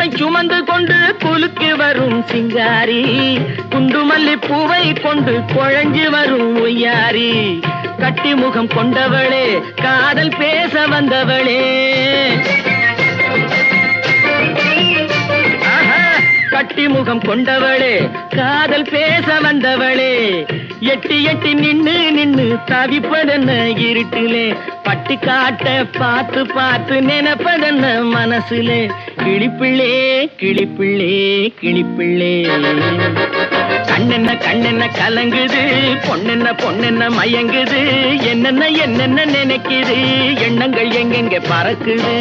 குடத்தை சுமந்து கொண்டு குலுக்கி வரும் சிங்காரி, குண்டுமல்லி பூவை கொண்டு குழஞ்சு வரும் ஒய்யாரி. கட்டி முகம் கொண்டவளே, காதல் பேச வந்தவளே, கட்டி முகம் கொண்டவளே, காதல் பேச வந்தவளே. எட்டி எட்டி நின்னு நின்னு தவிப்பதென்ன இருட்டிலே, பட்டி காட்ட பார்த்து பார்த்து நினைப்பதென்ன மனசுலே. கிளிப்பிள்ளே கிளிப்பிள்ளே கிளிப்பிள்ளே, கண்ணென்ன கண்ணென்ன கலங்குது, பொண்ணென்ன பொண்ணென்ன மயங்குது, என்னென்ன என்னென்ன நினைக்குது, எண்ணங்கள் எங்கெங்க பறக்குது.